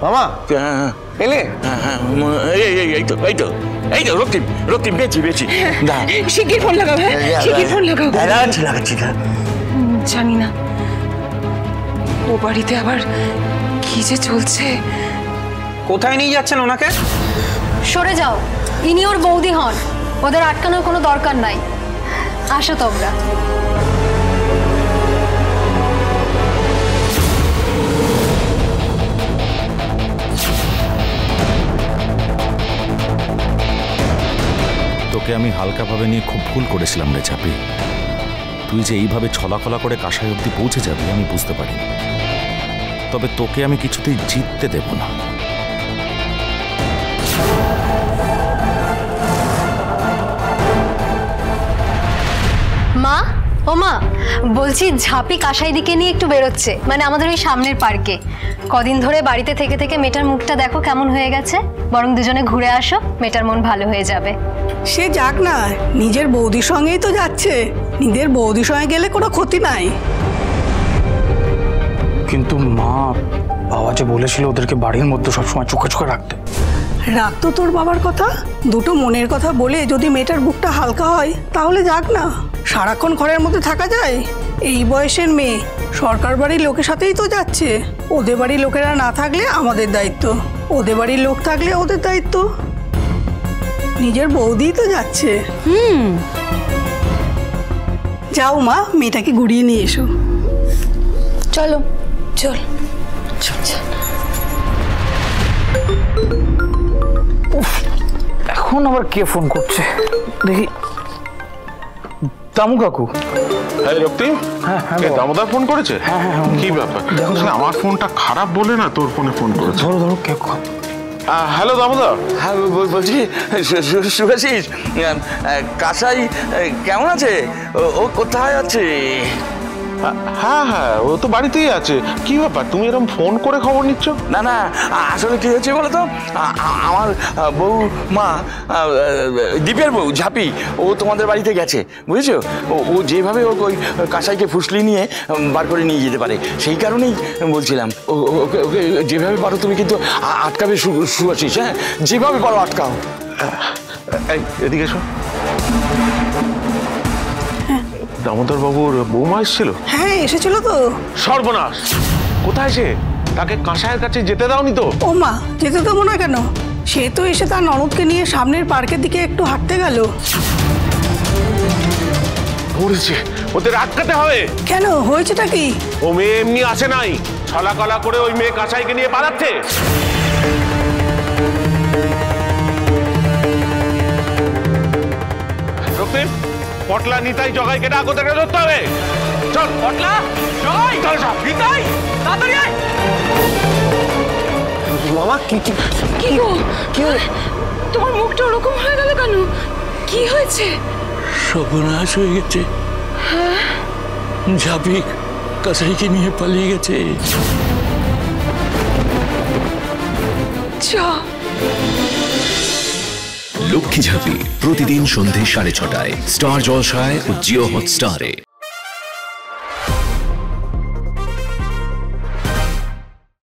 মামা এলে? এই তো রক্তিম পেয়েছি। শিগগির ফোন লাগাও। শিগগির ফোন লাগাও। লাগাচ্ছি। জানি না ও বাড়িতে আবার কি যে চলছে। কোথায় নিয়ে যাচ্ছেন ওনাকে? সরে যাও, ইনি ওর বৌদি হন, ওদের আটকানোর কোনো দরকার নাই। আসো তোমরা। তোকে আমি হালকাভাবে নিয়ে খুব ভুল করেছিলাম রে ঝাঁপি। তুই যে এইভাবে ছলাকলা করে কাঁসাই অবধি পৌঁছে যাবি আমি বুঝতে পারিনি। তবে তোকে আমি কিছুতেই জিততে দেব না। মা, ও মা, বলছি ঝাঁপি কাঁসাই দিকে নিয়ে একটু বেরোচ্ছে, মানে আমাদের ওই সামনের পার্কে। কদিন ধরে বাড়িতে থেকে থেকে মেয়েটার মুখটা দেখো কেমন হয়ে গেছে। বরং দুজনে ঘুরে আসো, মেয়েটার মন ভালো হয়ে যাবে। সে যাক না, নিজের বৌদির সঙ্গেই তো যাচ্ছে। নিজের বৌদির সঙ্গে গেলে কোনো ক্ষতি নাই। কিন্তু মা, বাবা যে বলেছিল ওদেরকে বাড়ির মধ্যে সবসময় চোখে চোখে রাখতে। রাখতো তোর বাবার কথা, দুটো মনের কথা বলে যদি মেয়েটার বুকটা হালকা হয় তাহলে যাক না। সারাক্ষণ ঘরের মধ্যে থাকা যায়? এই বয়সের মেয়ে সরকার বাড়ির লোকের সাথেই তো যাচ্ছে। ওদের বাড়ির লোকেরা না থাকলে আমাদের দায়িত্ব, ওদের বাড়ির লোক থাকলে ওদের দায়িত্ব। নিজের বৌদিই তো যাচ্ছে। যাও মা, মেয়েটাকে ঘুরিয়ে নিয়ে এসো। চলো চল। এখন আবার কে ফোন করছে দেখি। দামু কাকু। হ্যাঁ রক্তিম, দামোদর ফোন করেছে? কি ব্যাপার? আমার ফোনটা খারাপ বলে না তোর ফোনে ফোন করেছে। ধরো কে? হ্যালো দামোদর। হ্যাঁ বলছি শুভেছিস? কাঁসাই কেমন আছে? ও কোথায় আছে? হ্যাঁ, ও তো বাড়িতেই আছে। কি ব্যাপার, তুমি এরকম ফোন করে খবর নিচ্ছ? না, আসলে কি হয়েছে বলো তো, আমার বউ মা, দীপের বউ ঝাঁপি, ও তোমাদের বাড়িতে গেছে, বুঝেছো? ও যেভাবে ওই কাঁসাইকে ফুসলি নিয়ে বার করে নিয়ে যেতে পারে, সেই কারণেই বলছিলাম ওকে যেভাবে পারো তুমি কিন্তু আটকাবে শুভেছিস। হ্যাঁ, যেভাবে পারো আটকাও। এই এদিকে এসো। দামোদর বাবুর বৌমা এসেছিল? হ্যাঁ, এসেছিল তো। সর্বনাশ! কোথায় সে? তাকে কাঁসাইয়ের কাছে যেতে দাওনি তো? ও মা, যেতে দেবো না কেন? সে তো এসে তার ননদকে নিয়ে সামনের পার্কের দিকে একটু হাঁটতে গেল। পড়েছে, ওদের আটকাতে হবে। কেন, হয়েছেটা কি? ও মেয়ে এমনি আসে নাই, ছলাকলা করে ওই মেয়ে কাঁসাইকে নিয়ে পালাচ্ছে। রক্তিম, পটলা নিতাই জগাইকে ডাকো, থেকে ধরতে হবে। চল পটলা, জগাই, নিতাই, তাড়াতাড়ি আয়। মামা কি তোমার মুখটা ওরকম হয়ে গেল কেন? কি হয়েছে? সর্বনাশ হয়ে গেছে। ঝাঁপি কাঁসাইকে নিয়ে পালিয়ে গেছে। লক্ষ্মী ঝাঁপি প্রতিদিন সন্ধে 6:30টায় স্টার জলসায় ও জিও হটস্টারে।